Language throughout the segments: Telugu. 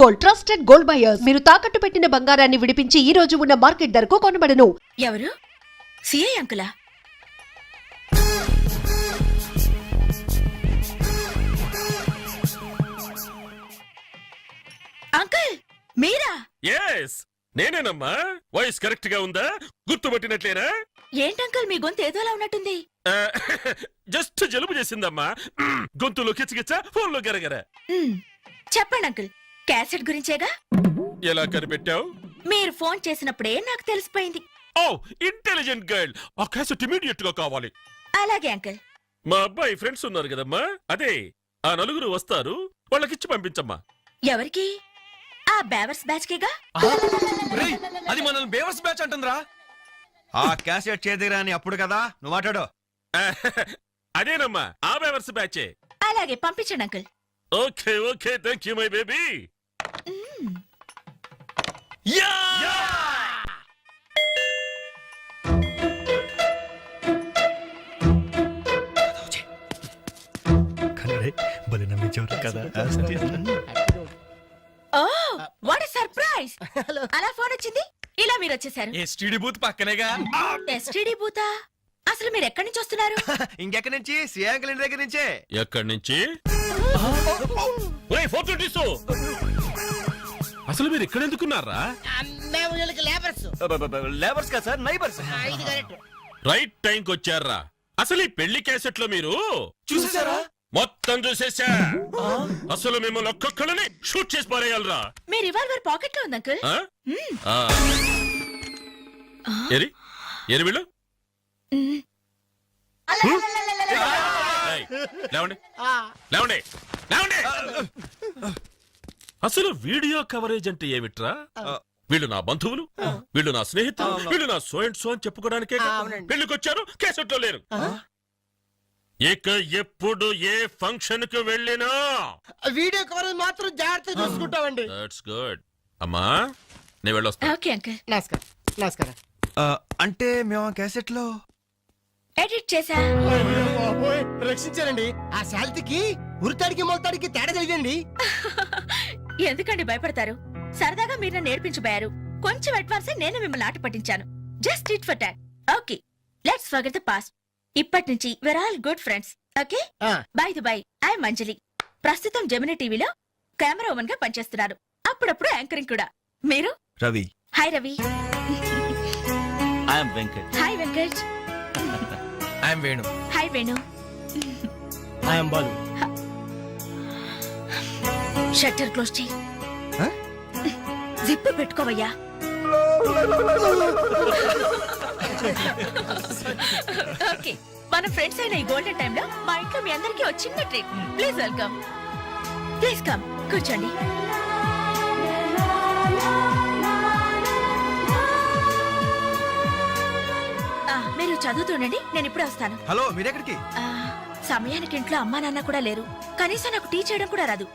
గోల్డ్ ట్రస్టెడ్ గోల్డ్ బయర్స్ మీరు తాకట్టు పెట్టిన బంగారాన్ని విడిపించి ఈ రోజు ఉన్న మార్కెట్ ధరకు కొనబడను. ఎవరు? సిఐ అంకులా? అంకుల్ మీరా? ఎస్ నేనేనమ్మా. వాయిస్ కరెక్ట్ గా ఉందా? గుర్తుపట్టినట్లేనా? ఏంటంకుల్ మీ గొంతు ఏదోలా ఉన్నట్టుంది. జస్ట్ జలుబు చేసిందమ్మా. గొంతులో కిచకిచ, ఫోన్లో గరగర. చెప్పండి అంకుల్, క్యాసెట్ గురించేగా? ఎలా కనిపెట్టావు? మీరు ఫోన్ చేసినప్పుడే నాకు తెలిసిపోయింది. ఓ ఇంటెలిజెంట్ గర్ల్. ఆ క్యాసెట్ ఇమీడియట్ గా కావాలి. అలాగే అంకుల్. మా అబ్బాయి ఫ్రెండ్స్ ఉన్నారు కదమ్మా, అదే ఆ నలుగురు వస్తారు, వాళ్ళకిచ్చి పంపించమ్మా. ఎవరికి? ఆ బేవర్స్ బ్యాచ్ కేగా? అది మనల్ని బేవర్స్ బ్యాచ్ అంటుందిరా. ఆ క్యాసెట్ చేదిరా అని అప్పుడు కదా నువ్వు మాట్లాడు. అదేనమ్మా, ఆ బేవర్స్ బ్యాచే. అలాగే పంపించండి uncle. Okay okay, thank you my baby. Oh what a surprise! అలా ఫోన్ వచ్చింది, ఇలా మీరు వచ్చేసారు. ఎస్టీడీ బూత్ పక్కనేగా. ఎస్టీడీ బూతా? అసలు మీరు ఎక్కడి నుంచి వస్తున్నారు? ఇంకెక్కడి నుంచి? సియాంకుల ఇంటి దగ్గర నుంచే. ఎక్కడి నుంచి? అసలు మీరు ఇక్కడ ఎందుకున్నారా? లేబర్స్ కదా సార్, నైబర్స్. రైట్ టైం కి వచ్చారా? అసలు ఈ పెళ్లి క్యాసెట్ లో మీరు చూసేసారా? మొత్తం చూసేసా. అసలు మిమ్మల్ని ఒక్కొక్కరిని షూట్ చేసి పారేయాలరా. మీ రివాల్వర్ పాకెట్ లో ఉంది అంకుల్. ఎరి ఎరి వీళ్ళు లేవండి లేవండి లేవండి. అసలు వీడియో కవరేజ్ అంటే ఏమిట్రా? వీళ్ళు నా బంధువులు, వీళ్ళు నా స్నేహితులు, వీళ్ళు నా సో అండ్ సో అని చెప్పుకోవడానికే పెళ్లికొచ్చారు, క్యాసెట్ లో లేరు. ఇక ఎప్పుడు ఏ ఫంక్షన్ కు వెళ్ళినా వీడియో కవరేజ్ మాత్రం జాగ్రత్త చూసుకుంటామండి. That's good. అమ్మా నేను వెళ్ళొస్తా. Okay uncle. నమస్కారం. నమస్కారం. అంటే మేము ఆ క్యాసెట్ లో ఎడిట్ చేసా. రక్షించారండి. ఆ శాలిటీకి ఉరితాడికి మొలతాడికి తేడా తెలియదండి. ఎందుకండి భయపడతారు? సరదాగా మీరు నన్ను నేర్పించబోయారు. కొంచెం అడ్వాన్స్ నేను మిమ్మల్ని ఆట పట్టించాను. Just it for talk. Okay, let's forget the past. ఇప్పటి నుంచి we're all good friends. Okay? By the by, I'm Anjali. ప్రస్తుతం జెమినీ టీవీలో కెమెరా ఉమెన్ గా పనిచేస్తున్నారు. అప్పుడప్పుడు యాంకరింగ్ కూడా. మీరు? Ravi. Hi Ravi. I'm Venkat. Hi Venkat. I'm Venu. Hi Venu. I'm Balu. Shutter close చేయి. జిప్ పెట్టుకోవయ్యా. ఓకే, మన ఫ్రెండ్స్ అయిన ఈ గోల్డెన్ టైమ్ లో మా ఇంట్లో మీ అందరికీ ఒక చిన్న treat. Please welcome. Please come, కూర్చోండి. మీరు చదువుతుండండి, నేను ఇప్పుడే వస్తాను. హలో, మీరెక్కడికి? సమయానికి ఇంట్లో అమ్మా నాన్న కూడా లేరు. కనీసం నాకు టీ చేయడం కూడా రాదు.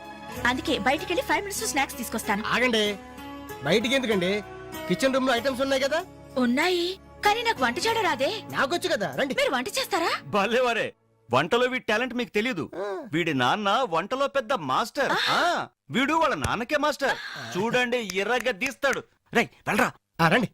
అందుకే బయటికి వెళ్ళి 5 minutes స్నాక్స్ తీసుకొస్తాను. ఆగండి, బయటికి ఎందుకండి? కిచెన్ రూమ్ లో ఐటమ్స్ ఉన్నాయి కదా. ఉన్నాయి, కానీ నాకు వంట చేయడం రాదే. నాకొచ్చు కదా, రండి. మీరు వంట చేస్తారా? భలేవరే, వంటలో వీడి టాలెంట్ మీకు తెలియదు. వీడి నాన్న వంటలో పెద్ద మాస్టర్. వీడు వాళ్ళ నాన్నకే మాస్టర్. చూడండి, ఎర్రగా తీస్తాడు. రై వెళ్ళరా. రండి.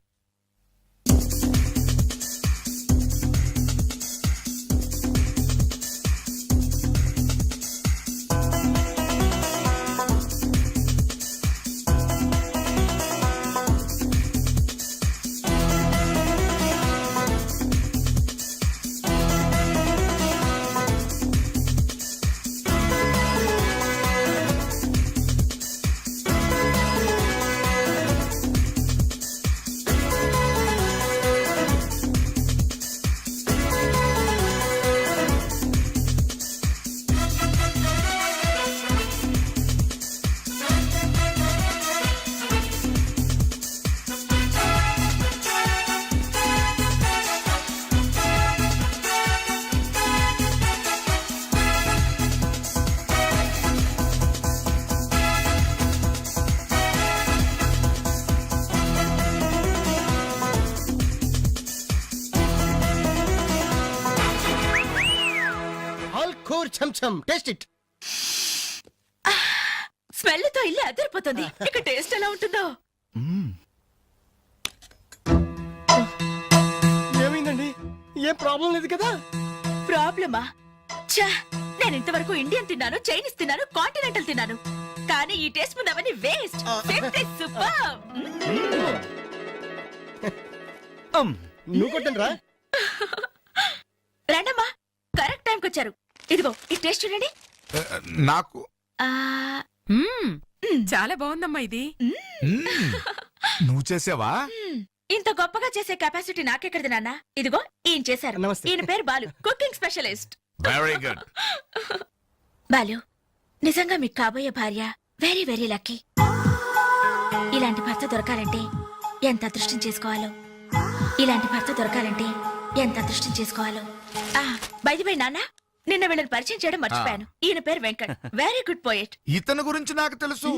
Chum chum, taste it. Smell తో ఇల్లు అదిరిపోతుంది. ఇక టేస్ట్ ఎలా ఉంటుందో. ఏమైందండి? ఏం ప్రాబ్లం లేదు కదా? ప్రాబ్లమా? ఛా, నేను ఇంతవరకు ఇండియన్ తిన్నాను, చైనీస్ తిన్నాను, కాంటినెంటల్ తిన్నాను. కానీ ఈ టేస్ట్ ముందు అవన్నీ వేస్ట్. సూపర్. నువ్వు కొట్టండి రా. రండమ్మా, కరెక్ట్ టైంకి వచ్చారు. ఇదిగో ఈ టేస్ట్ చూడండి. నాకు ఆ, చాలా బాగుందమ్మా ఇది. నువ్వు చేసావా? ఇంత గొప్పగా చేసే కెపాసిటీ నాకెక్కడిది నాన్న. ఇదిగో ఈయన చేశారు. నమస్తే. ఈయన పేరు Balu, cooking specialist. Very good. Balu, నిజంగా మీకు కాబోయే భార్య వెరీ వెరీ లక్కీ. ఇలాంటి భర్త దొరకాలంటే ఎంత అదృష్టం చేసుకోవాలో. ఇలాంటి భర్త దొరకాలంటే ఎంత అదృష్టం చేసుకోవాలో. బై నాన్న, నిన్న వీళ్ళని పరిచయం చేయడం మర్చిపోయాను. ఈయన పేరు వెంకట్, వెరీ గుడ్ పోయెట్. ఇతని గురించి నాకు తెలుసు.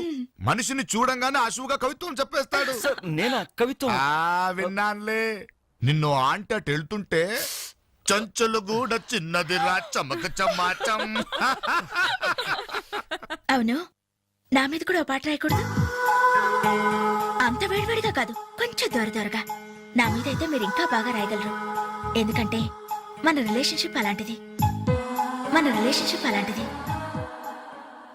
మనిషిని చూడంగానే అశువుగా కవిత్వం చెప్పేస్తాడు. సార్, నేనా కవిత్వం? విన్నానులే. నిన్ను ఆంటీ అటు వెళ్తుంటే చంచలు కూడా చిన్నది రా చమక చమాచం. అవును, నా మీద కూడా ఓ పాట రాయకూడదు? అంత వేడివేడిగా కాదు, కొంచెం దూరగా. నా మీద అయితే మీరు ఇంకా బాగా రాయగలరు. ఎందుకంటే మన రిలేషన్షిప్ అలాంటిది.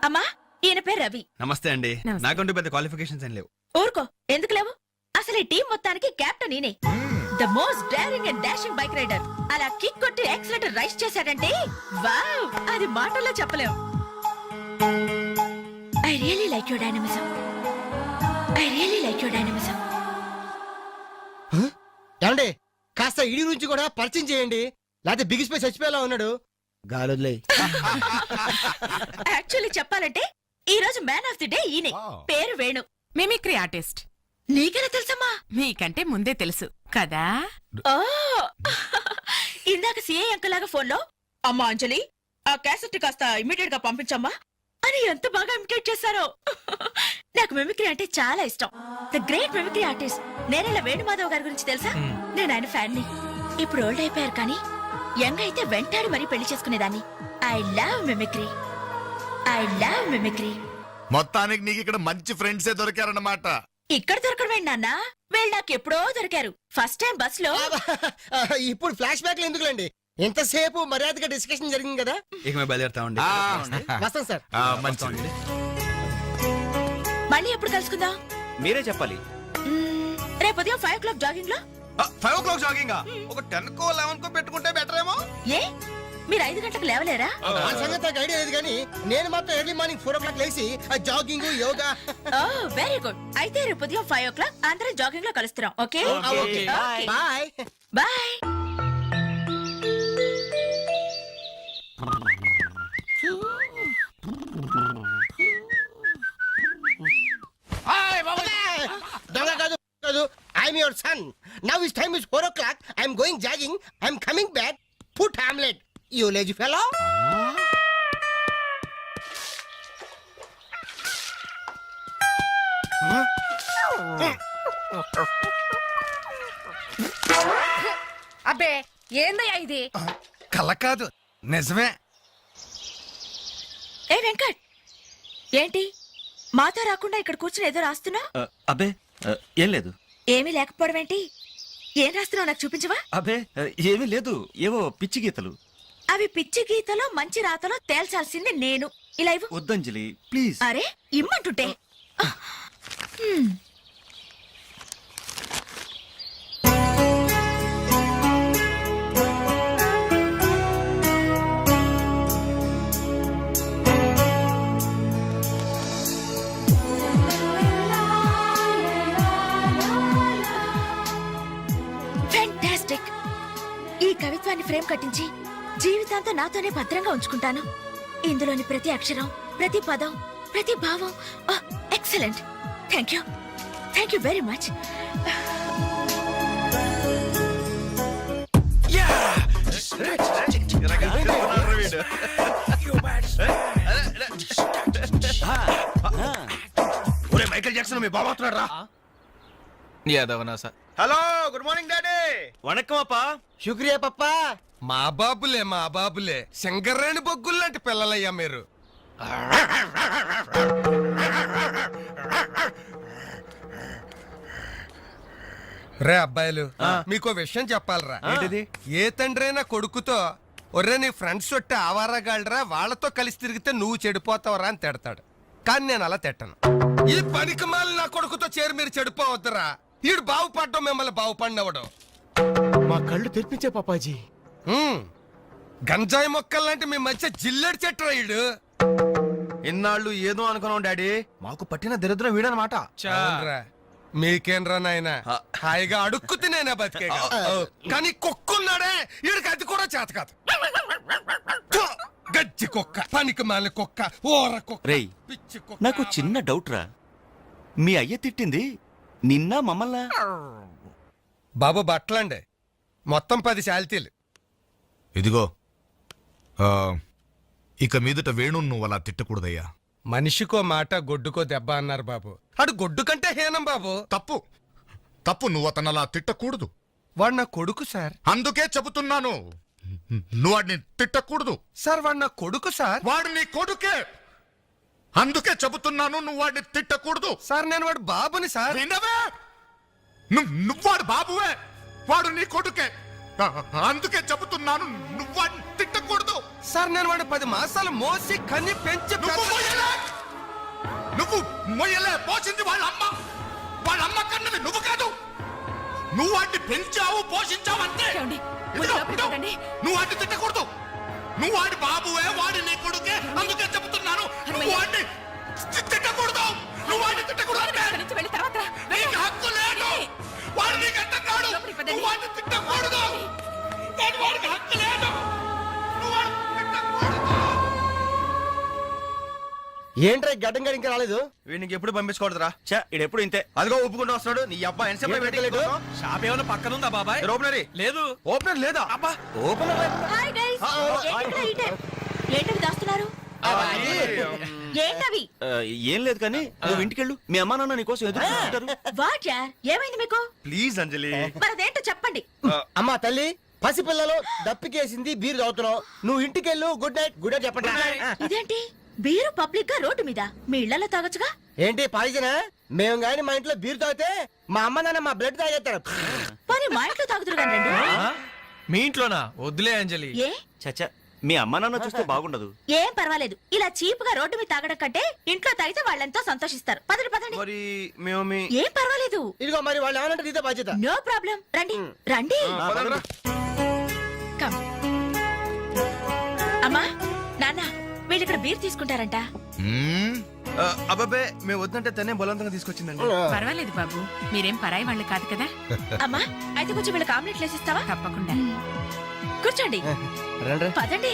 అమ్మా, ఈయన పేరు రవి. నమస్తే అండి. నమస్తే. నాకంటూ పెద్ద క్వాలిఫికేషన్స్ ఏం లేవు. ఊరుకో, ఎందుకు లేవు? అసలు ఈ టీం మొత్తానికి కెప్టెన్ ఈయనే. The most daring and dashing bike rider. అలా కిక్ కొట్టి యాక్సిలేటర్ రైస్ చేశాడంటే వావ్, అది మాటల్లో చెప్పలేం. I really like your dynamism. ఏమండి, కాస్త ఇడి నుంచి కూడా పరిచయం చేయండి. లేకపోతే బిగిసిపోయి చచ్చిపోయేలా ఉన్నాడు. గాలులే. యాక్చువల్లీ చెప్పాలంటే ఈ రోజు మ్యాన్ ఆఫ్ ది డే ఈయనే. పేరు వేణు. Mimicry artist. నీకెలా తెలుసమ్మా? మీకంటే ముందే తెలుసు కదా. ఓ, ఇందాక సిఐ అంకుల్ లాగా ఫోన్ లో అమ్మా అంజలి, ఆ క్యాసెట్ కాస్త ఇమీడియట్ గా పంపించమ్మా అని ఎంత బాగా ఇమిటేట్ చేశారో. నాకు మిమిక్రీ అంటే చాలా ఇష్టం. ద గ్రేట్ మిమిక్రీ ఆర్టిస్ట్ నేనేలా వేణుమాధవ్ గారి గురించి తెలుసా? నేను ఆయన ఫ్యాన్ ని. ఇప్పుడు ఓల్డ్ అయిపోయారు కానీ యంగ్ అయితే వెంటాడి మరీ పెళ్లి చేసుకునేదాన్ని. I love mimicry. మొత్తానికి నీకు ఇక్కడ మంచి ఫ్రెండ్సే దొరికారన్నమాట. ఇక్కడ దొరకడం నాన్న, వీళ్ళు నాకు ఎప్పుడో దొరికారు. ఫస్ట్ టైం బస్ లో. ఇప్పుడు ఫ్లాష్ బ్యాక్ ఎందుకులేండి, ఎంతసేపు మర్యాదగా డిస్కషన్ జరిగింది కదా. ఇక మేము బయలుదేరుతామండి. వస్తాం సార్. మంచిది. మళ్ళీ ఎప్పుడు కలుసుకుందాం? మీరే చెప్పాలి. రేపు ఉదయం 5 o'clock జాగింగ్ లో. 5 o'clock జాగింగ్ ఒక 10 కో 11 కో పెట్టుకుంటే బెటర్ ఏమో. ఏ, మీరు 5 గంటలకు లేవలేరా? ఆ సంగతి నాకు ఐడియా లేదు కానీ నేను మాత్రం ఎర్లీ మార్నింగ్ 4 o'clock లేసి jogging yoga. Oh, very good. అయితే రేపు ఉదయం 5 o'clock అందరం జాగింగ్ లో కలుస్తున్నాం. Okay Okay. బాయ్. బాయ్. దొంగ కాదు కాదు, I'm your son. Now is time is 4 o'clock. I'm going jogging. I'm coming back. Put Hamlet, you lazy fellow. అబ్బే, ఏందయ్యా ఇది? కల కాదు, నిజమే. ఏ వెంకట్, ఏంటి మాతో రాకుండా ఇక్కడ కూర్చుని ఏదో రాస్తున్నా? అబ్బే, ఏం లేదు. ఏమీ లేకపోవడం ఏంటి? ఏం రాస్తున్నావు నాకు చూపించవా? అబ్బే, ఏమీ లేదు. ఏవో పిచ్చి గీతలు. అవి పిచ్చి గీతలో మంచి రాతలో తేల్చాల్సింది నేను. ఇలా ఇవ్వు. వద్దంజలి, ప్లీజ్. అరే, ఇమ్మంటుంటే. ఫెంటాస్టిక్. ఈ కవిత్వాన్ని ఫ్రేమ్ కట్టించి జీవితాంతం నాతోనే భద్రంగా ఉంచుకుంటాను. ఇందులోని ప్రతి అక్షరం, ప్రతి పదం, ప్రతి భావం excellent. Thank you very much. ఒరే మైకేల్ జాక్సన్, మీ బాబా వస్తున్నాడు రా. Hello, good morning daddy. Vanakkam అప్పా. శుక్రియా పప్పా. మా బాబులే శంకర్రాణి బొగ్గుల్లాంటి పిల్లలయ్యా మీరు. రే అబ్బాయిలు మీకు విషయం చెప్పాలరా. ఏంటిది? ఏ తండ్రైనా కొడుకుతో ఒర్రే నీ ఫ్రెండ్స్ చుట్టే ఆవారాగాళ్ళరా వాళ్ళతో కలిసి తిరిగితే నువ్వు చెడిపోతావరా అని తిడతాడు. కానీ నేను అలా తిట్టను. ఈ పనికి మాలి నా కొడుకుతో చేరి మీరు చెడిపోవద్దురా. ఈడు బాగుపడ్డం మిమ్మల్ని బాగుపడినవడం. మా కళ్ళు తెరిపించే పాపాజీ. గంజాయి మొక్కల్లాంటి మీ మధ్య జిల్లెడు చెట్టురా ఈడు. ఇన్నాళ్ళు ఏదో అనుకున్నాం డాడీ, మాకు పట్టిన దరిద్రం వీడనమాట. అవునురా. మీకేంరా నాయన హాయిగా అడుక్కు తినేనా బతికే కానీ కుక్కున్నాడే ఈడికి అది కూడా చేత కాదు. గజ్జి కుక్క, పనికి మాలిన కుక్క, ఓర కుక్క, రేయ్, పిచ్చి కుక్క. నాకు చిన్న డౌట్ రా. మీ అయ్య తిట్టింది నిన్న మమ్మల్ని? బాబు బట్టలండి మొత్తం 10 శాలితీలు. ఇదిగో ఇక మీదట వేణు నువ్వు అలా తిట్టకూడదయ్యా. మనిషికో మాట గొడ్డుకో దెబ్బ అన్నారు బాబు. అడు గొడ్డు కంటే హీనం బాబు. తప్పు తప్పు, నువ్వు అతను అలా తిట్టకూడదు. వాడు నా కొడుకు సార్. అందుకే చెబుతున్నాను, నువ్వు వాడిని తిట్టకూడదు. సార్ వాడు నా కొడుకు సార్. వాడు నీ కొడుకే, అందుకే చెబుతున్నాను నువ్వు వాడిని తిట్టకూడదు. సార్ నేను వాడు బాబుని సార్. వినవే? నువ్వు వాడు బాబువే, వాడు నీ కొడుకే. అందుకే చెబుతున్నాను నువ్వు వాడిని తిట్టకూడదు. సార్ నేను వాడు 10 మాసాలు మోసి కన్ని పెంచి నువ్వు మొయ్యలే, నువ్వు మొయ్యలే. పోసింది వాళ్ళ అమ్మ కన్నది నువ్వు కాదు. నువ్వు వాడిని పెంచావు, పోషించావు అంతే. నువ్వు వాడిని తిట్టకూడదు. నువ్వు వాడి బాబువే, వాడి నీ కొడుకే. అందుకే చెబుతున్నాను నువ్వు వాడిని తిట్టకూడదు. నువ్వు వాడిని తిట్టకూడదు అంటే నీకు హక్కు లేదు. వాడు నీకు అర్థం కాడు. నువ్వు వాడిని తిట్టకూడదు. వాడికి హక్కు లేదు. నువ్వు వాడిని తిట్టకూడదు. ఏంట్రా గడ్డం గడి ఇంకా రాలేదు? వీడికి ఎప్పుడు పంపించకూడదురా. ఇడెప్పుడు ఇంతే. అదిగో ఒప్పుకుంటూ వస్తున్నాడు. నీ అబ్బా ఎన్సేపు పెట్టలేదు. షాప్ ఏమైనా పక్కన ఉందా బాబాయ్? ఓపెనరీ లేదు. ఓపెనర్ లేదా? అబ్బా హాయ్ గైస్, ఏంటవి దాస్తున్నారు? ఏంటవి? ఏం లేదు కానీ నువ్వు ఇంటికెళ్ళు, మీ అమ్మా నాన్న నీకోసం ఎదురు చూస్తుంటారు. వాట్ యార్, ఏమైంది మీకు? ప్లీజ్ అంజలి. మరి అదేంటో చెప్పండి. అమ్మా తల్లి, పసిపిల్లలు దప్పికేసింది, బీరు తాగుతున్నావు. నువ్వు ఇంటికెళ్ళు. Good night. గుడ్ నైట్ చెప్పండి. ఇదేంటి బీరు పబ్లిక్ గా రోడ్డు మీద? మీ ఇళ్లలో తాగొచ్చుగా. ఏంటి పాయిజనా? మేము గాని మా ఇంట్లో బీరు తాగితే మా అమ్మ నాన్న మా బ్లడ్ తాగేస్తారు. మరి మా ఇంట్లో తాగుతురు కానీ రండి. మీ ఇంట్లోనా? వద్దులే అంజలి. ఏ చచ్చా, మీ అమ్మా నాన్న చూస్తే బాగుండదు. ఏం పర్వాలేదు. ఇలా చీప్ గా రోడ్డు మీద తాగడం కంటే ఇంట్లో తాగితే వాళ్ళెంతో సంతోషిస్తారు. పదండి పదండి. మరి మేము ఏం పర్వాలేదు. ఇదిగో మరి వాళ్ళు ఏమనంటే నీతో బాధ్యత. No problem. రండి రండి. Come. అమ్మా నాన్న, వీళ్ళు ఇక్కడ బీర్ తీసుకుంటారంట. అబ్బాబే మేము వద్దంటే తనే బలవంతంగా తీసుకొచ్చిందండి. పర్వాలేదు బాబు, మీరేం పరాయి వాళ్ళు కాదు కదా. అమ్మా అయితే కొంచెం వీళ్ళకి ఆమ్లెట్లు వేసిస్తావా? తప్పకుండా. కూర్చోండి. రండి. పదండి.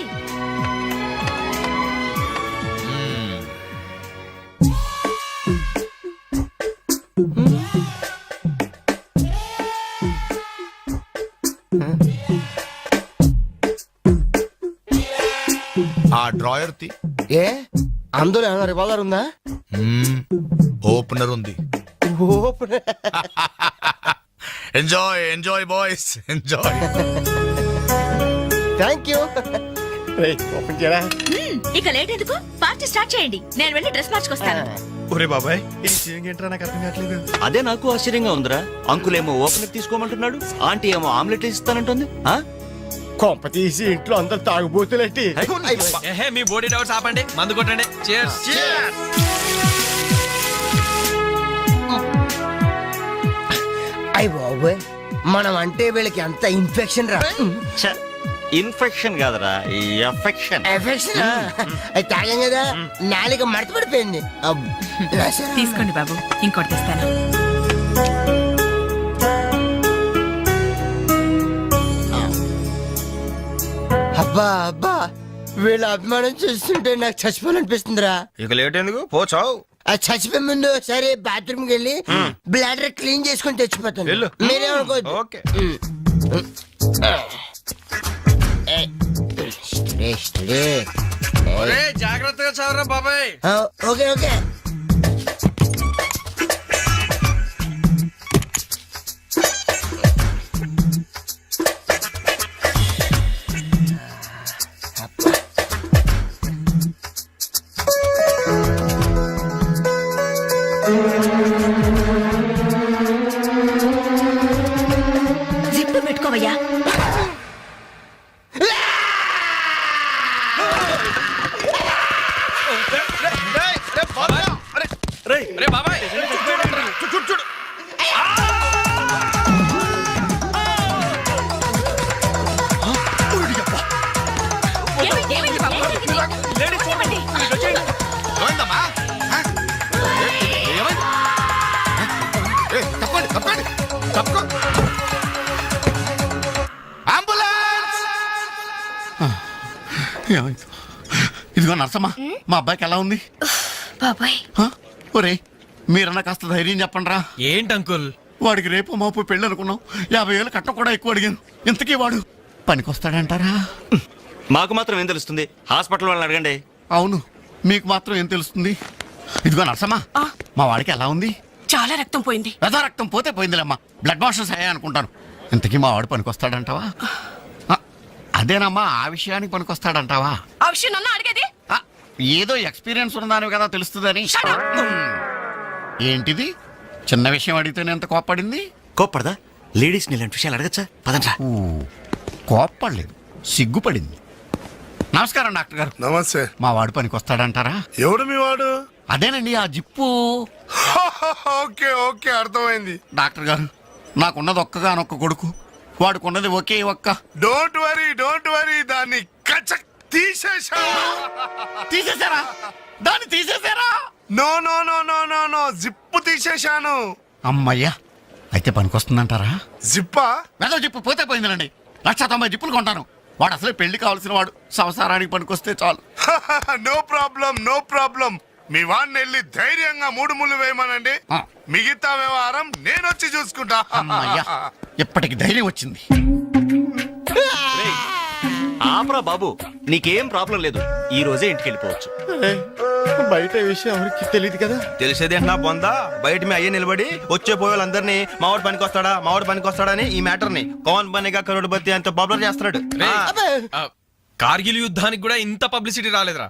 ఆ డ్రాయర్ తి ఏ అందులో ఏమైనా రివాల్వర్ ఉందా? ఓపెనర్ ఉంది. Enjoy enjoy boys enjoy. Thank you. Open చేయరా. ఇక లేట్ ఎందుకు, పార్టీ స్టార్ట్ చేయండి. నేను వెళ్ళి డ్రెస్ మార్చుకొస్తాను. ఒరే బాబాయ్, ఈ సీన్ ఏంట్రా నాకు అర్థం కావట్లేదు. అదే నాకు ఆశ్చర్యంగా ఉందిరా. అంకుల్ ఏమో ఓపెనర్ తీసుకోమంటున్నాడు, ఆంటీ ఏమో ఆమ్లెట్ ఇస్తానంటుంది. కొంప తీసి ఇంట్లో అందరు తాగుబోతులేంటి? ఏహే, మీ బాడీ డౌట్స్ ఆపండి, మందు కొట్టండి. Cheers. అయ్య బాబోయ్, మనం అంటే వీళ్ళకి ఎంత ఇన్ఫెక్షన్ రా. ఇన్ఫెక్షన్ కాదురా, ఎఫెక్షన్. ఎఫెక్షన్ అది తాగాం కదా, నాలుక మడత పడిపోయింది. తీసుకోండి బాబు, ఇంకోటి తెస్తాను. అబ్బా అబ్బా, వీళ్ళ అభిమానం చూస్తుంటే నాకు చచ్చిపోవాలనిపిస్తుందిరా. ఇక లేట్ ఎందుకు, పోచావు. అది చచ్చిపోయే ముందు సరే బాత్రూమ్కి వెళ్ళి బ్లాడర్ క్లీన్ చేసుకొని తెచ్చిపోతాను. వెళ్ళు. మీరేమనుకోవద్దు. ఓకే. ఒరే, జాగ్రత్తగా చదవరా బాబాయ్. Okay okay. మావయ్య. రే బాబాయ్ చూడు ఏమైంది బాబు? ఏమైంది? ఏమైందమ్మా ఆ? ఏమైంది తప్పండి తప్పండి తప్పుకో అంబులెన్స్. ఏమైంది? ఇదిగో నర్సమ్మా, మా అబ్బాయికి ఎలా ఉంది? బాబాయ్ ఒరే మీరన్నా కాస్త ధైర్యం చెప్పండి రా. ఏంటి అంకుల్? వాడికి రేపు మాపు పెళ్ళి అనుకున్నాం, 50,000 కట్నం కూడా ఎక్కువ అడిగాను. ఇంతకీ వాడు పనికొస్తాడంటారా? మాకు మాత్రం ఏం తెలుస్తుంది? హాస్పిటల్ వాళ్ళని అడగండి. అవును, మీకు మాత్రం ఏం తెలుస్తుంది? ఇదిగో నర్సమ్మా, మా వాడికి ఎలా ఉంది? చాలా రక్తం పోయింది. రథ రక్తం పోతే పోయిందిలేమ్మా, బ్లడ్ వాషెస్ అయ్యా అనుకుంటాను. ఇంతకీ మా వాడు పనికొస్తాడంటావా? అదేనమ్మా, ఆ విషయానికి పనికొస్తాడంటావా? ఆ విషయం నన్ను అడిగేది? ఆ, ఏదో ఎక్స్పీరియన్స్ ఉన్నదాని కదా తెలుస్తుందని. ఏంటిది? చిన్న విషయం అడిగితేనే ఎంత కోప్పడింది? కోప్పడదా? లేడీస్ ఇలాంటి విషయాలు అడగచ్చా? పదండ్రా. కోప్పడలేదు, సిగ్గుపడింది. నమస్కారం డాక్టర్ గారు. నమస్తే. మా వాడు పనికొస్తాడంటారా? ఎవడు మీ వాడు? అదేనండి ఆ జిప్పు. ఓకే ఓకే అర్థమైంది. డాక్టర్ గారు, నాకున్నది ఒక్కగానొక్క కొడుకు, వాడుకున్నది ఒకే ఒక్క. డోంట్ వరీ దాన్ని కచక్ తీసేశా. తీసేశారా? దాన్ని తీసేశారా? No no no no no no zip తీసేశాను. అమ్మయ్యా, అయితే పనికొస్తుందంటారా? జిప్పా? మెదడు జిప్పు పోతే పోయిందిలండి. 190 జిప్పులు కొంటాను. వాడు అసలే పెళ్లి కావాల్సిన వాడు, సంసారానికి పనికొస్తే చాలు. No problem. మీ వాడిని వెళ్ళి ధైర్యంగా 3 ముళ్ళు వేయమనండి. ఆ. మిగతా వ్యవహారం నేను వచ్చి చూసుకుంటా. అమ్మయ్యా, ఇప్పటికి ధైర్యం వచ్చింది. ఆపరా బాబు, నీకేం ప్రాబ్లం లేదు. ఈ రోజే ఇంటికి వెళ్ళిపోవచ్చు. బయట విషయం ఎవరికి తెలియదు కదా. తెలిసేది అంటున్నా బొందా. బయట మీ అయ్యే నిలబడి వచ్చే పోయే వాళ్ళందరినీ మావాడు పనికి వస్తాడని ఈ మ్యాటర్ ని కౌన్ బనేగా కరోడ్పతి అంత పాపులర్ చేస్తున్నాడు. కార్గిల్ యుద్ధానికి కూడా ఇంత పబ్లిసిటీ రాలేదురా.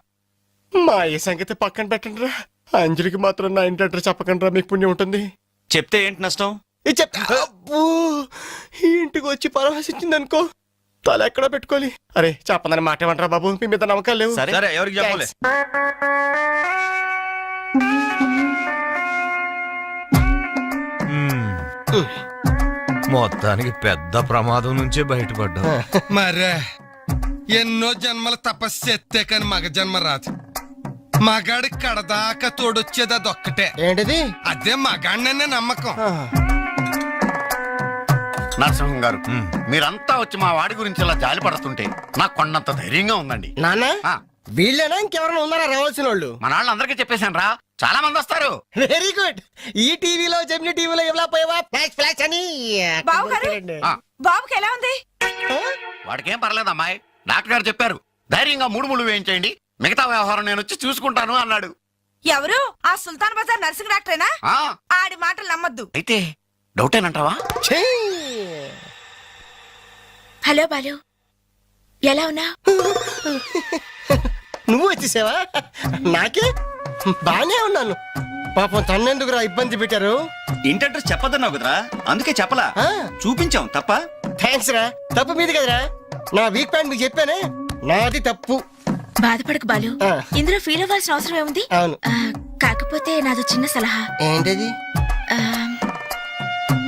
మా ఈ సంగతి పక్కన పెట్టండి రా. అంజలికి మాత్రం నా ఇంటి అడ్రస్ చెప్పకండి రా, మీకు పుణ్యం ఉంటుంది. చెప్తే ఏంటి నష్టం? ఇది చెప్తా. అబ్బో, ఈ ఇంటికి వచ్చి పరవశించింది అనుకో, తల ఎక్కడో పెట్టుకోవాలి. అరే చెప్పందని మాట ఏమంటారా బాబు, మీ మీద నమ్మకాలు లేవు. సరే ఎవరికి చెప్పాలి? మొత్తానికి పెద్ద ప్రమాదం నుంచే బయటపడ్డా. మరే ఎన్నో జన్మల తపస్సు ఎత్తే కాని మగ జన్మ రాదు. మగాడి కడదాకా తోడొచ్చేది అదొక్కటే. ఏంటిది? అదే మగాడిననే నమ్మకం. నరసింహం గారు, మీరంతా వచ్చి మా వాడి గురించి ఇలా జాలి పడుతుంటే నాకు కొండంత ధైర్యంగా ఉందండి. నాన్న, ఆ, వీళ్ళేనా ఇంకెవరైనా ఉన్నారా రావాల్సిన వాళ్ళు? మన వాళ్ళందరికీ చెప్పేశాను రా, చాలా మంది వస్తారు. Very good. ఈ టీవీలో జెమిని టీవీలో ఎవలా పోయావా ఫ్లాష్ అని. ఆ, బాబుకి ఎలా ఉంది? వాడికేం పర్లేదు అమ్మాయి, డాక్టర్ గారు చెప్పారు ధైర్యంగా 3 ముళ్ళు వేయించేయండి, మిగతా వ్యవహారం నేను వచ్చి చూసుకుంటాను అన్నాడు. ఎవరు? ఆ సుల్తాన్ బజార్ నర్సింగ్ డాక్టరేనా? ఆ, ఆడి మాటలు నమ్మద్దు. అయితే డౌటేనంటావా? ఛీ! హలో బాలు, ఎలా ఉన్నా? నువ్వు వచ్చేసావా? నాకే బానే ఉన్నాను. పాపం తన్నెందుకురా ఇబ్బంది పెట్టారు? ఇంటి అడ్రస్ చెప్పదన్నావు కదరా, అందుకే చెప్పలా. ఆ. చూపించాం తప్ప. థ్యాంక్స్ రా. తప్పు మీది కదరా. నా వీక్ పాయింట్ మీకు చెప్పానే, నాది తప్పు. బాధపడకు బాలు, ఆ. ఇందులో ఫీల్ అవ్వాల్సిన అవసరం ఏముంది? అవును. కాకపోతే నాదో చిన్న సలహా. ఏంటది?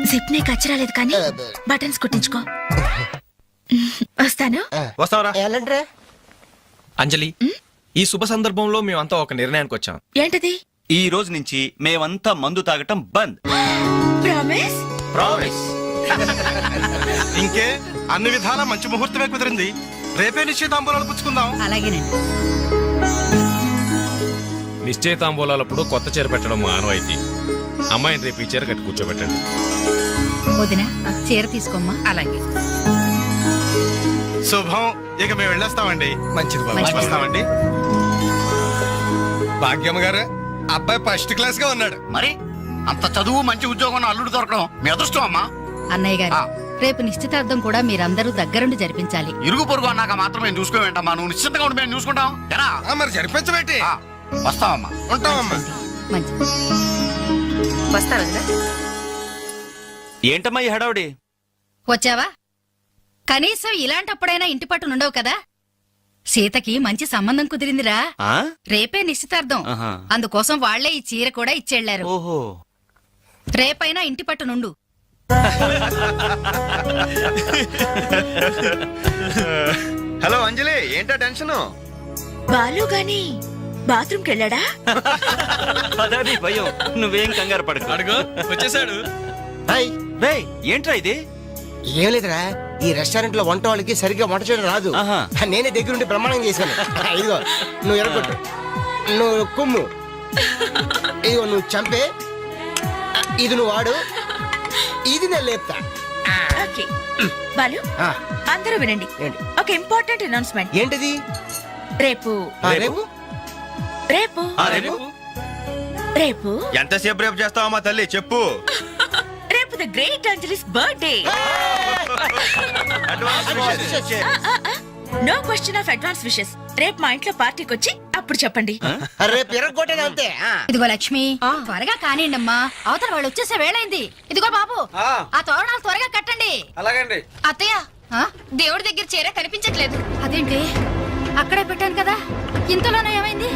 జిప్ నే కచ్చరాలేదు కానీ బటన్స్ కుట్టించుకో. వస్తాను. వస్తావరా? ఎలాంటిరా? అంజలి, ఈ శుభ సందర్భంలో మేమంతా ఒక నిర్ణయానికి వచ్చాం. ఏంటది? ఈ రోజు నుంచి మేమంతా మందు తాగటం బంద్. ప్రామిస్? ప్రామిస్. ఇంకే అన్ని విధాలా మంచి ముహూర్తమే కుదిరింది. రేపే నిశ్చితాంబూలాలు పుచ్చుకుందాం. అలాగేనండి. నిశ్చయితాంబూలాలప్పుడు కొత్త చీర పెట్టడం ఆనవాయితీ. అమ్మాయిని రేపు ఈ చీర కట్టి కూర్చోబెట్టండి. వదిన, చీర తీసుకోమ్మా. అలాగే. శుభం. ఇక మేము వెళ్ళేస్తామండి. మంచిది బాబు. మంచిది. వస్తామండి. భాగ్యమ్మ గారు, అబ్బాయి ఫస్ట్ క్లాస్ గా ఉన్నాడు. మరి అంత చదువు మంచి ఉద్యోగం అల్లుడు దొరకడం మీ అదృష్టం అమ్మా. అన్నయ్య గారు, ఆ. రేపు నిశ్చితార్థం కూడా మీరందరూ దగ్గరుండి జరిపించాలి. ఇరుగు పొరుగు అన్నాక మాత్రం మేము చూసుకోవేంటమ్మా, నువ్వు నిశ్చింతగా ఉండి మేము చూసుకుంటాం. ఎరా? ఆ, మరి జరిపించబెట్టి ఆ, వస్తామమ్మా. ఉంటామమ్మా. మంచిది. వస్తారా? ఏంటమ్మా ఈ హడావుడి? వచ్చావా? కనీసం ఇలాంటప్పుడైనా ఇంటి పట్టు ఉండవు కదా. సీతకి మంచి సంబంధం కుదిరిందిరా. ఆ? రేపే నిశ్చితార్థం. ఆహా. అందుకోసం వాళ్లే ఈ చీర కూడా ఇచ్చెళ్లారు. ఓహో. రేపైనా ఇంటి పట్టు నుండు. హలో అంజలి, ఏంటా టెన్షన్? బాలు గాని బాత్రూమ్కి వెళ్ళాడా? అదే భయం. నువ్వేం కంగారు పడకు. అడుగు వచ్చేసాడు. హాయ్. రేయ్, ఏంట్రా ఇది? ఏం లేదురా, ఈ రెస్టారెంట్ లో వంట వాళ్ళకి సరిగ్గా వంట చేయడం రాదు. ఆహా. నేనే దగ్గరుండి ప్రమాణం చేశాను. ఇదిగో నువ్వు ఎరగొట్టు, నువ్వు కుమ్ము, ఇదిగో నువ్వు చంపే, ఇది నువ్వు వాడు, ఇది నేను లేపుతా. ఓకే బాలు, ఆ, అందరూ వినండి. ఏంటి? ఒక ఇంపార్టెంట్ అనౌన్స్మెంట్. ఏంటిది? రేపు రేపు రేపు రేపు రేపు ఎంతసేపు రేపు చేస్తావా మా తల్లి, చెప్పు. రేపు the great Anjali's birthday. No question of advance wishes. రేపు మా ఇంట్లో పార్టీకి వచ్చి అప్పుడు చెప్పండి. రేపు ఎరగొట్టేది అంతే. ఇదిగో లక్ష్మి, త్వరగా కానివ్వండమ్మా, అవతల వాళ్ళు వచ్చేసే వేళైంది. ఇదిగో బాబు, ఆ తోరణాలు త్వరగా కట్టండి. అలాగండి. అత్తయ్య, దేవుడి దగ్గర చీర కనిపించట్లేదు. అదేంటి, అక్కడే పెట్టాను కదా, ఇంతలోనే ఏమైంది?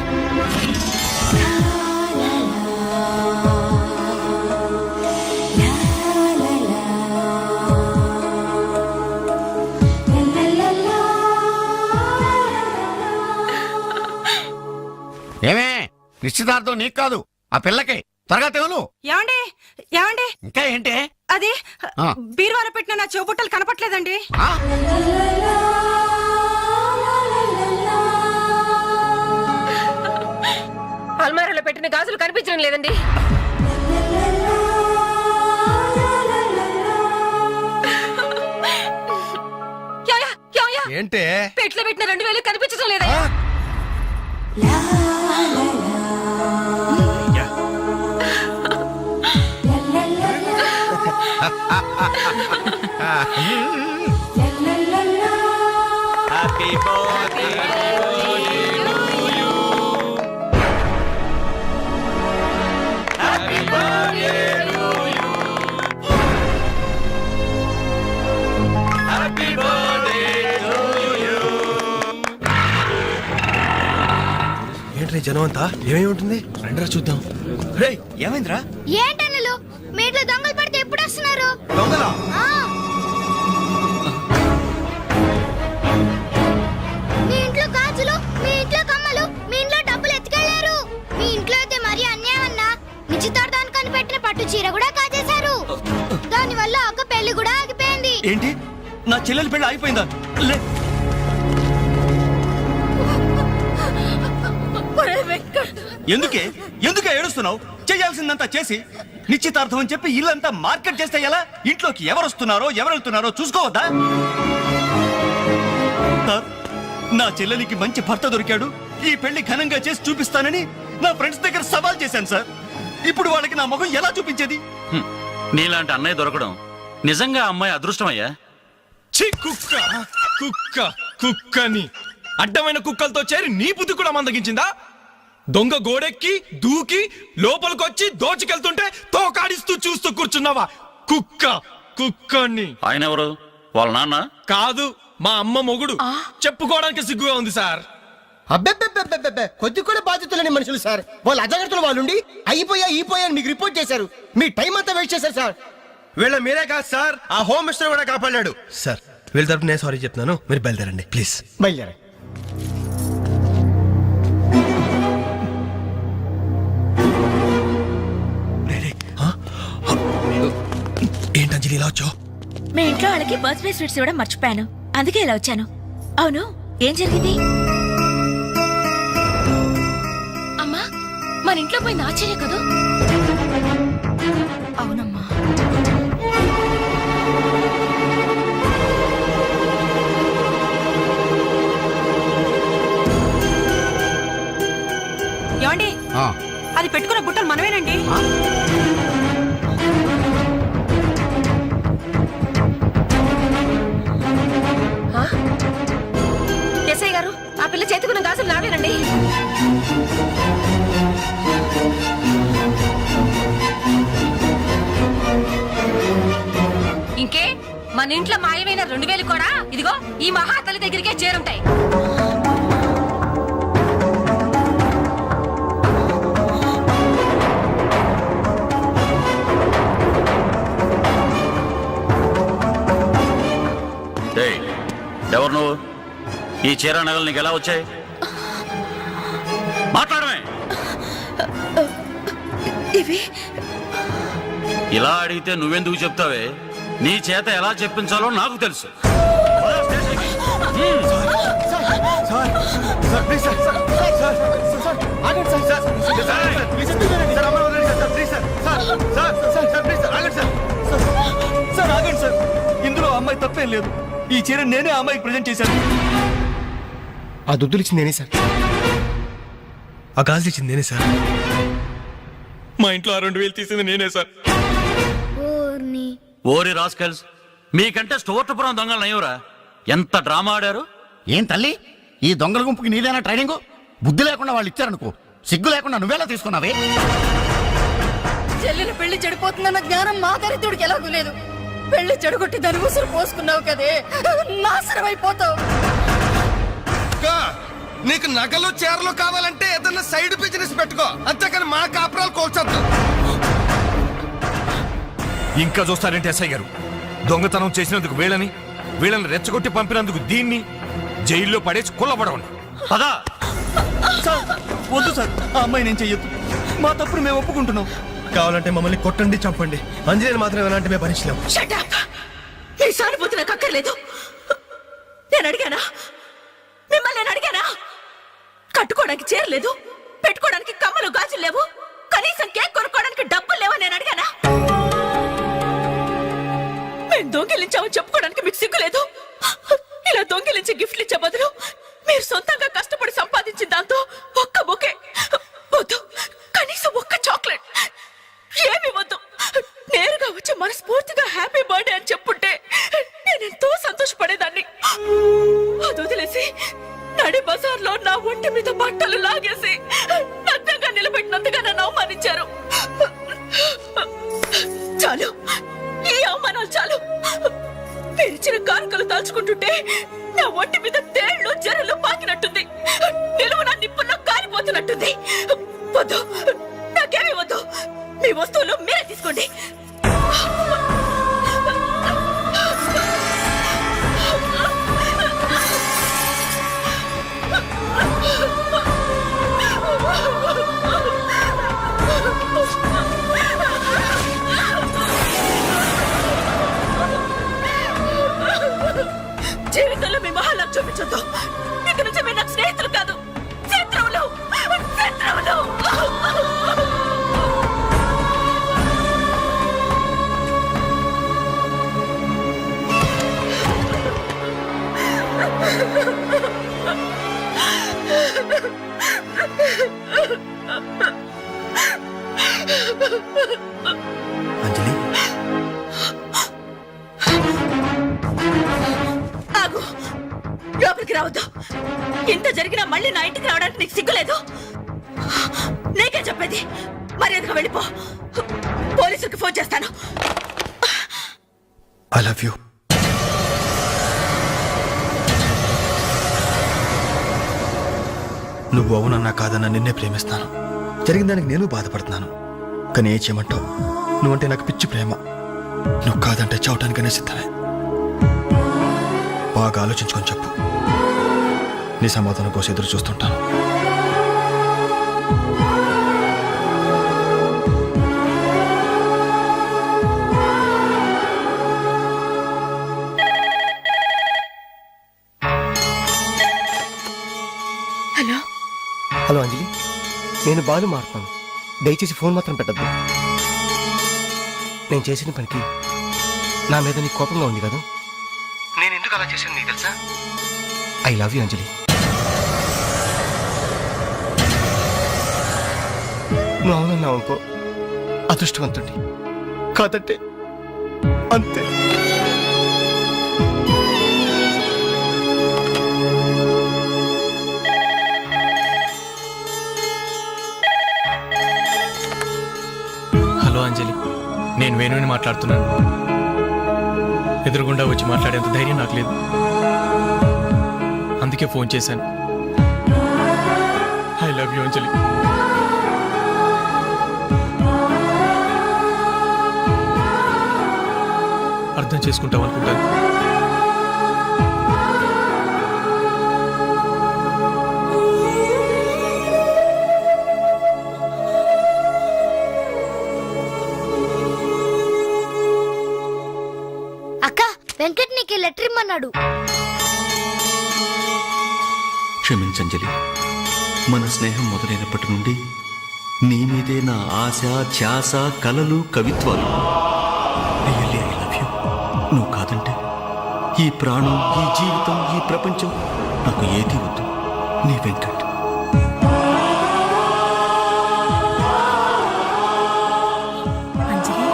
ఏమే, నిశ్చితార్థం నీకు కాదు, ఆ పిల్లకి. త్వరగా తెలు. ఏమండి ఏమండి, ఇంకా ఏంటి? అది ఆ. బీరువాలో పెట్టిన నా చెవుబుట్టలు కనపట్లేదండి. ఆ? అల్మారాలో పెట్టిన గాజులు కనిపించడం లేదండి. ఏంటే? పెట్లో పెట్టిన 2000 కనిపించడం లేదా? Happy birthday to you. Happy birthday to you. Happy birthday to you. Entry జనం అంతా? ఏమేమి ఉంటుంది? రండిరా చూద్దాం. రేయ్, ఏమైందిరా? ఏంటన్నలు, మీ ఇంట్లో దొంగలు పడితే ఎప్పుడు వస్తున్నారు? దొంగలా? మీ ఇంట్లో గాజులు, మీ ఇంట్లో కమ్మలు, మీ ఇంట్లో డబ్బులు ఎత్తుకెళ్లారు. మీ ఇంట్లో అయితే మరీ అన్యాయం అన్నా. నిశ్చితార్థానికి కనిపెట్టిన పట్టు చీర కూడా కాజేశారు. దాని వల్ల ఒక పెళ్లి కూడా ఆగిపోయింది. ఏంటి, నా చెల్లెలి పెళ్లి ఆగిపోయిందా? లే. ఎందుకే ఎందుకే ఏడుస్తున్నావు? చేయాల్సిందంతా చేసి నిశ్చితార్థం అని చెప్పి ఇల్లంతా మార్కెట్ చేస్తే ఎలా? ఇంట్లోకి ఎవరు వస్తున్నారో ఎవరు వెళ్తున్నారో చూసుకోవద్దా? సార్, నా చెల్లెలికి మంచి భర్త దొరికాడు, ఈ పెళ్లి ఘనంగా చేసి చూపిస్తానని నా ఫ్రెండ్స్ దగ్గర సవాల్ చేశాను సార్. ఇప్పుడు వాళ్ళకి నా ముఖం ఎలా చూపించేది? నీలాంటి అన్నయ్య దొరకడం నిజంగా అమ్మాయి అదృష్టమయ్యా. ఛీ, కుక్క కుక్క కుక్కని అడ్డమైన కుక్కలతో చేరి నీ బుద్ధి కూడా మందగించిందా? దొంగ గోడెక్కి దూకి లోపలికొచ్చి దోచుకెళ్తుంటే తోకాడిస్తూ చూస్తూ కూర్చున్నావా? కుక్క కుక్కని. ఆయన ఎవరు? వాళ్ళ నాన్న కాదు, మా అమ్మ మొగుడు. చెప్పుకోవడానికి సిగ్గుగా ఉంది సార్. అబ్బెబ్బెబ్బెబ్బెబ్బె, కొద్ది కూడా బాధ్యత లేని మనుషులు సార్. వాళ్ళు అజాగ్రత్తలు వాళ్ళుండి అయిపోయా అని మీకు రిపోర్ట్ చేశారు. మీ టైం అంతా వేస్ట్ చేశారు సార్. వీళ్ళ మీరే కాదు సార్, ఆ హోమ్ మినిస్టర్ కూడా కాపాడాడు. సార్, వీళ్ళ తరపు నేను సారీ చెప్తున్నాను, మీరు బయలుదేరండి ప్లీజ్. బయలుదేరా. ఏంటి అంజలి ఇలా వచ్చావు? మీ ఇంట్లో వాళ్ళకి బర్త్డే స్వీట్స్ ఇవ్వడం మర్చిపోయాను, అందుకే ఇలా వచ్చాను. అవును, ఏం జరిగింది? అమ్మా, మన ఇంట్లో పోయింది ఆశ్చర్య కదూ? అవునమ్మా. ఏమండి, అది పెట్టుకున్న బుట్టలు మనమేనండి. ఎస్ఐ గారు, ఆ పిల్ల చేతుకున్న గాజులు నావేనండి. మన ఇంట్లో మాయమైన 2000 కూడా ఇదిగో ఈ మహాతల్లి దగ్గరికే చేరుంటాయి. ఎవరు నువ్వు? ఈ చీర నగలు నీకు ఎలా వచ్చాయి? మాట్లాడమే. ఇవి ఇలా అడిగితే నువ్వెందుకు చెప్తావే? నీ చేత ఎలా చెప్పించాలో నాకు తెలుసు. ఇందులో అమ్మాయి తప్పేం లేదు. ఈ చీర నేనే అమ్మాయికి ప్రజెంట్ చేశాను. ఆ దుద్దులు ఇచ్చింది నేనే సార్. ఆ గాజులు ఇచ్చింది నేనే సార్. మా ఇంట్లో ఆ 2000 తీసింది నేనే సార్. ఓరి రాస్కల్స్, మీకంటే స్టోర్టపురం దొంగలు నయ్యూరా. ఎంత డ్రామా ఆడారు. ఏం తల్లి, ఈ దొంగల గుంపుకి నీదేనా ట్రైనింగ్? బుద్ధి లేకుండా వాళ్ళు ఇచ్చారనుకో, సిగ్గు లేకుండా నువ్వెలా తీసుకున్నావే? చెల్లెలు పెళ్లి చెడిపోతుందన్న జ్ఞానం మా దరిద్రుడికి ఎలాగూ లేదు. పెళ్లి చెడగొట్టి దాని ఉసురు పోసుకున్నావు కదే, నాశనం అయిపోతావు. నీకు నగలు చీరలు కావాలంటే ఏదన్నా సైడ్ బిజినెస్ పెట్టుకో, అంతేకాని మా కాపురాలు కోల్చొద్దు. ఇంకా చూస్తారంటే ఎస్ఐ గారు, దొంగతనం చేసినందుకు వీళ్ళని రెచ్చగొట్టి పంపినందుకు దీన్ని జైల్లో పడేసి కుల్లబడవండి. పదా సార్, వద్దు సార్, ఆ అమ్మాయి నేను చెయ్యొద్దు. మా తప్పుడు మేము ఒప్పుకుంటున్నాం. కావాలంటే మమ్మల్ని కొట్టండి, చంపండి. అంజలిని మాత్రం ఎలాంటి మేము భరించలేం. Shut up! మీ సానుభూతి నాకు అక్కర్లేదు. నేను అడిగానా? మిమ్మల్ని నేను అడిగానా? కట్టుకోవడానికి చీరలేదు, పెట్టుకోవడానికి కమ్మలు గాజులు లేవు, కనీసం కేక్ కొనుక్కోవడానికి డబ్బులు లేవా నేను అడిగానా? మేము దొంగిలించామని చెప్పుకోవడానికి మీకు సిగ్గులేదు. ఇలా దొంగిలించి గిఫ్ట్లు ఇచ్చే బదులు మీరు సొంతంగా కష్టపడి సంపాదించిన దాంతో ఒక్క బొకే వద్దు, కనీసం ఒక్క చాక్లెట్ ఏమి వద్దు, నేరుగా వచ్చి మనస్ఫూర్తిగా హ్యాపీ బర్త్డే అని చెప్పుంటే నేనెంతో సంతోషపడేదాన్ని. అది వదిలేసి నడి బజార్లో నా ఒంటి మీద బట్టలు లాగేసి నగ్నంగా నిలబెట్టినందుగా నన్ను అవమానించారు. చాలు, ఈ అవమానాలు చాలు. తెరిచిన కానుకలు దాచుకుంటుంటే నా ఒంటి మీద తేళ్లు జరలు పాకినట్టుంది, నిలువు నా నిప్పుల్లో కాలిపోతున్నట్టుంది. వద్దు, నాకేమీ వద్దు. మీ వస్తువులు మీరే తీసుకోండి. జీవితంలో మీ మొహాలకు చూపించొద్దు. ఇక నుంచి మీరు నాకు స్నేహితులు కాదు, శత్రువులు. శత్రువులు. అంజలి, ఆగు, లోపలికి రావద్దు. ఇంత జరిగినా మళ్ళీ నా ఇంటికి రావడానికి నీకు సిగ్గులేదు? నీకే చెప్పేది, మర్యాదగా వెళ్ళిపో. పోలీసులకు ఫోన్ చేస్తాను. I love you. నువ్వు అవునన్నా కాదన్నా నిన్నే ప్రేమిస్తాను. జరిగిన దానికి నేను బాధపడుతున్నాను. కానీ ఏం చేయమంటావు? నువ్వంటే నాకు పిచ్చి ప్రేమ. నువ్వు కాదంటే చావటానికనే సిద్ధమే. బాగా ఆలోచించుకొని చెప్పు. నీ సమాధానం కోసం ఎదురు చూస్తుంటాను. హలో హలో అంజలి, నేను బాలు మారుతాను. దయచేసి ఫోన్ మాత్రం పెట్టద్దు. నేను చేసిన పనికి నా మీద నీకు కోపంగా ఉంది కదా? నేను ఎందుకు అలా చేశాను నీకు తెలుసా? ఐ లవ్ యూ అంజలి. నువ్వు అవునన్నావు అనుకో, అదృష్టవంతుడి. కాదంటే అంతే. హలో అంజలి, నేను వేణుని మాట్లాడుతున్నాను. ఎదురుగుండా వచ్చి మాట్లాడేంత ధైర్యం నాకు లేదు. అందుకే ఫోన్ చేశాను. ఐ లవ్ యూ అంజలి. అర్థం చేసుకుంటాం అనుకుంటాను. అక్క వెంకట్ నీకు లెటర్ ఇమ్మన్నాడు. క్షమించంజలి, మన స్నేహం మొదలైనప్పటి నుండి నీ మీదే నా ఆశ, ధ్యాస, కలలు, కవిత్వాలు. Really I love you. నువ్వు కాదంటే ఈ ప్రాణం, ఈ జీవితం, ఈ ప్రపంచం నాకు ఏది వద్దు. నీ వెంకట్. అంజలి,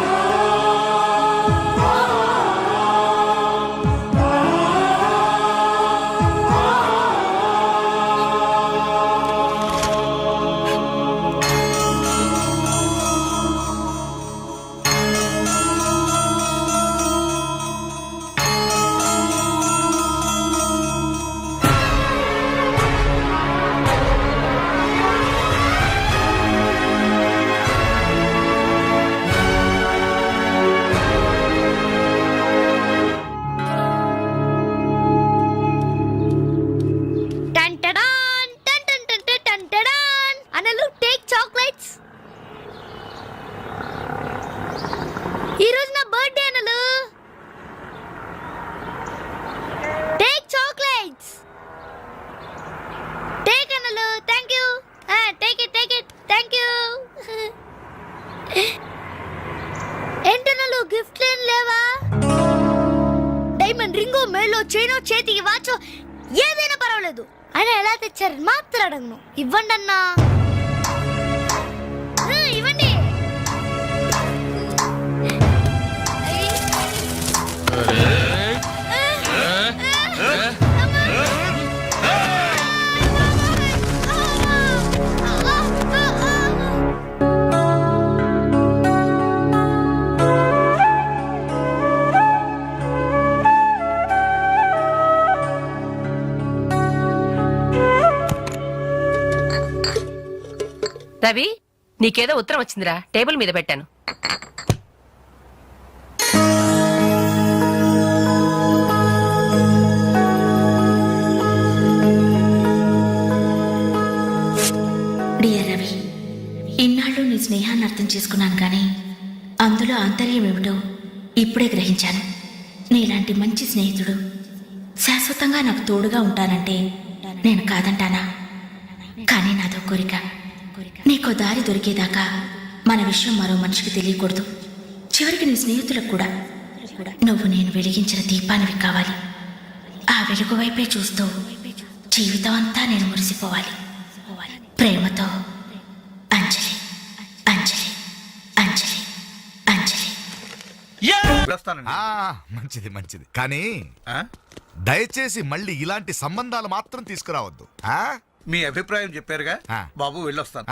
టంటడాన్, టంటంటంట, టంటడాన్. అనలు టేక్ చాక్లెట్స్. ఈ రోజు నా బర్త్డే అనలు. Take chocolates. టేక్ అనలు. Thank you. Take it, take it. Thank you. ఏంటనలు గిఫ్ట్ లేని లేవా? డైమండ్ రింగో, మేలో చైనో, చేతికి వాచో ఏదైనా పర్వాలేదు. ఆయన ఎలా తెచ్చారని మాత్రం అడగను. ఇవ్వండి అన్నా. ఇవ్వండి. రవి, నీకేదో ఉత్తరం వచ్చిందిరా, టేబుల్ మీద పెట్టాను. డియర్ రవి, ఇన్నాళ్ళు నీ స్నేహాన్ని అర్థం చేసుకున్నాను కానీ అందులో ఆంతర్యం ఏమిటో ఇప్పుడే గ్రహించాను. నీలాంటి మంచి స్నేహితుడు శాశ్వతంగా నాకు తోడుగా ఉంటానంటే నేను కాదంటానా? కానీ నాదో కోరిక. నీకో దారి దొరికేదాకా మన విషయం మరో మనిషికి తెలియకూడదు. చివరికి నీ స్నేహితులకు కూడా నువ్వు నేను వెలిగించిన దీపానివి కావాలి. ఆ వెలుగు వైపే చూస్తూ జీవితం అంతా నేను మురిసిపోవాలి. ప్రేమతో అంజలి, అంజలి, అంజలి, అంజలి. మంచిది మంచిది, కానీ దయచేసి మళ్ళీ ఇలాంటి సంబంధాలు మాత్రం తీసుకురావద్దు. మీ అభిప్రాయం చెప్పారుగా బాబు, వెళ్ళొస్తాను.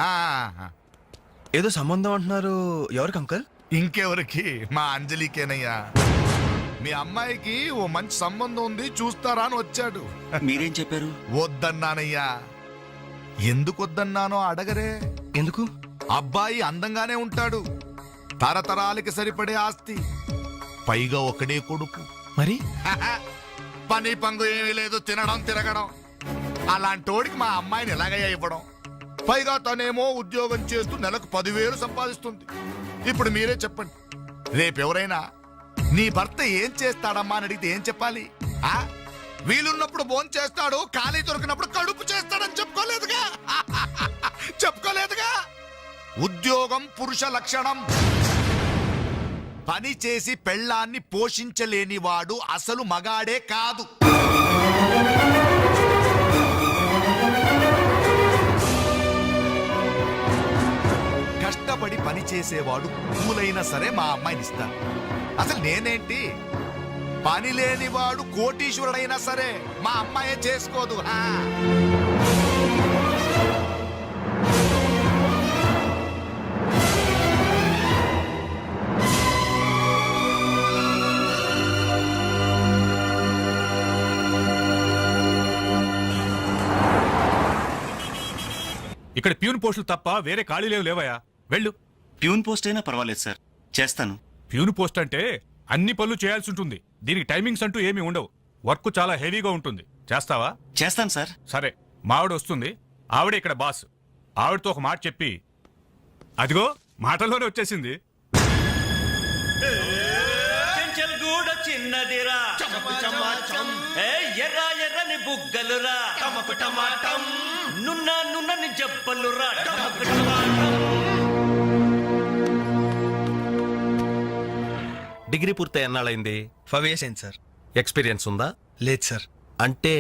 ఏదో సంబంధం అంటున్నారు. ఎవరికి అంకల్? ఇంకెవరికి? మా అంజలికేనయ్యా. మీ అమ్మాయికి ఓ మంచి సంబంధం ఉంది, చూస్తారా అని వచ్చాడు. మీరేం చెప్పారు? వద్దన్నానయ్యా. ఎందుకు వద్దన్నానో అడగరే. ఎందుకు? అబ్బాయి అందంగానే ఉంటాడు, తరతరాలకి సరిపడే ఆస్తి, పైగా ఒకడే కొడుకు. మరి పని పంగు ఏమీ లేదు, తినడం తిరగడం. అలాంటోడికి మా అమ్మాయిని ఎలాగయ్యా ఇవ్వడం? పైగా తనేమో ఉద్యోగం చేస్తూ నెలకు 10,000 సంపాదిస్తుంది. ఇప్పుడు మీరే చెప్పండి, రేపెవరైనా నీ భర్త ఏం చేస్తాడమ్మా అని అడిగితే ఏం చెప్పాలి? వీలున్నప్పుడు భోజనం చేస్తాడు, ఖాళీ దొరికినప్పుడు కడుపు చేస్తాడని చెప్పుకోలేదుగా. చెప్పుకోలేదుగా. ఉద్యోగం పురుష లక్షణం. పని చేసి పెళ్ళాన్ని పోషించలేనివాడు అసలు మగాడే కాదు. కష్టపడి పని చేసేవాడు పూలైనా సరే మా అమ్మాయిని ఇస్తాను. అసలు నేనేంటి, పని లేనివాడు కోటీశ్వరుడైనా సరే మా అమ్మాయే చేసుకోదు. ఇక్కడ ప్యూన్ పోస్టులు తప్ప వేరే ఖాళీ లేవయా. వెళ్ళు. ప్యూన్ పోస్ట్ అయినా పర్వాలేదు సార్, చేస్తాను. ప్యూన్ పోస్ట్ అంటే అన్ని పనులు చేయాల్సి ఉంటుంది. దీనికి టైమింగ్స్ అంటూ ఏమీ ఉండవు. వర్క్ చాలా హెవీగా ఉంటుంది. చేస్తావా? చేస్తాను సార్. సరే, మా ఆవిడ వస్తుంది. ఆవిడే ఇక్కడ బాస్. ఆవిడతో ఒక మాట చెప్పి, అదిగో మాటల్లోనే వచ్చేసింది. చిన్నదిరా ఎర్ర ఎర్రని బుగ్గలురా నున్న నున్నని జబ్బలురా. డిగ్రీ పూర్తి ఎన్నాళ్ళైంది? 5 years అయింది సార్. ఎక్స్పీరియన్స్ ఉందా? లేదు సార్. అంటే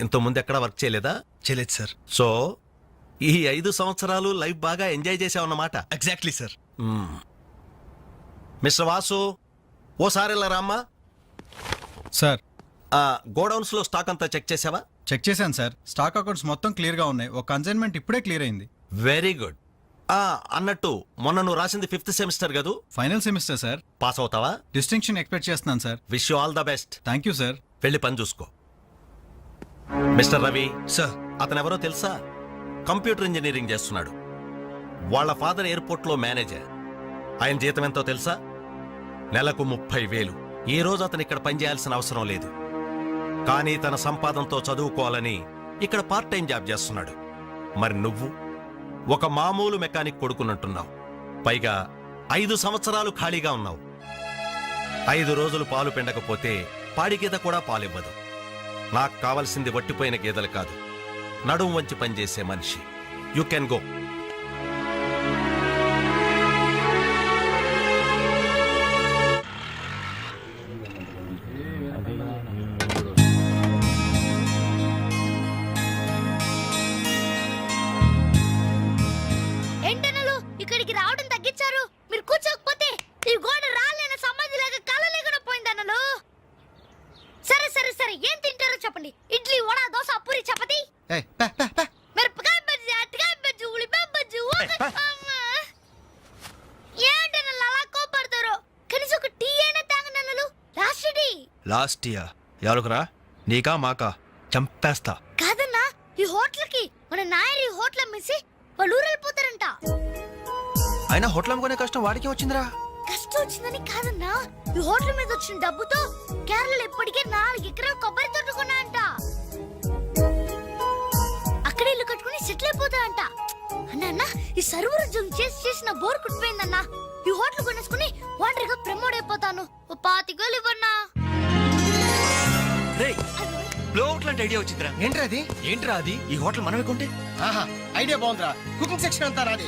ఇంత ముందు ఎక్కడ వర్క్ చేయలేదా? చేయలేదు సార్. సో ఈ 5 సంవత్సరాలు లైఫ్ బాగా ఎంజాయ్ చేసావన్నమాట. Exactly sir. మిస్టర్ వాసు, ఓసారి ఇలా రామ్మా. సార్, గోడౌన్స్ లో స్టాక్ అంతా చెక్ చేసావా? చెక్ చేశాను సార్. స్టాక్ అకౌంట్స్ మొత్తం క్లియర్ గా ఉన్నాయి. ఒక కన్సైన్మెంట్ ఇప్పుడే క్లియర్ అయింది. Very good. అన్నట్టు మొన్న నువ్వు రాసింది 5th సెమిస్టర్ కదూ? Final semester sir. పాస్ అవుతావా? డిస్టింక్షన్ ఎక్స్పెక్ట్ చేస్తున్నాను సార్. Wish you all the best. Thank you sir. వెళ్ళి పని చూసుకో. Mister Ravi sir. అతను ఎవరో తెలుసా? కంప్యూటర్ ఇంజనీరింగ్ చేస్తున్నాడు. వాళ్ళ ఫాదర్ ఎయిర్పోర్ట్ లో మేనేజర్. ఆయన జీతం ఎంతో తెలుసా? నెలకు 30,000. ఈ రోజు అతను ఇక్కడ పనిచేయాల్సిన అవసరం లేదు. కానీ తన సంపాదనతో చదువుకోవాలని ఇక్కడ పార్ట్ టైం జాబ్ చేస్తున్నాడు. మరి నువ్వు ఒక మామూలు మెకానిక్ కొడుకున్నట్టున్నావు. పైగా 5 సంవత్సరాలు ఖాళీగా ఉన్నావు. 5 రోజులు పాలు పిండకపోతే పాడి గీత కూడా పాలివ్వదు. నాకు కావలసింది వట్టిపోయిన గేదెలు కాదు, నడుము వంచి పనిచేసే మనిషి. You can go. ఏంటనలు ఇక్కడికి రావడం తగ్గించారు? మీరు కూర్చోకపోతే ఈ గోడ రాలేన సమాధి లాగా కలలేకుండా పోయిందన్నలు. సరే సరే సరే, ఏం తింటారో చెప్పండి. ఇడ్లీ, వడ, దోశ, పూరి, చపాతి, మిరపకాయ బజ్జీ, అరటికాయ బజ్జీ, ఉల్లిపాయ బజ్జీ. ఏంటనలు అలా కోపడతారు? కనీసం ఒక టీ అయినా తాగనన్నలు. Last tea. లాస్ట్ ఇయర్ ఎవరుకురా? నీకా మాకా? చంపేస్తా. కాదన్నా, ఈ హోటల్ కి మన నాయర్ ఈ హోటల్ అమ్మేసి వాళ్ళు ఊరు వెళ్ళిపోతారంట. అయినా హోటల్ అమ్ముకునే కష్టం వాడికి వచ్చిందిరా. కష్టం వచ్చిందని కాదన్నా, ఈ హోటల్ మీద వచ్చిన డబ్బుతో కేరళలో ఇప్పటికే 4 ఎకరాలు కొబ్బరి తోట కొన్నాయంట. అక్కడ ఇల్లు కట్టుకుని సెటిల్ అయిపోతాయంట. అన్న ఈ సర్వర్ ఉద్యోగం చేసిన బోర్ కుట్టిపోయిందన్నా. ఈ హోటల్ కొనేసుకుని వాండర్గా ప్రమోట్ అయిపోతాను. ఓ 25,000 ఇవ్వన్నా. బ్లోఅవుట్ లాంటి ఐడియా వచ్చిందిరా. ఏంట్రా అది? ఏంట్రా అది? ఈ హోటల్ మనమే కొంటే ఆహా, ఐడియా బాగుందిరా. కుకింగ్ సెక్షన్ అంతా రాది.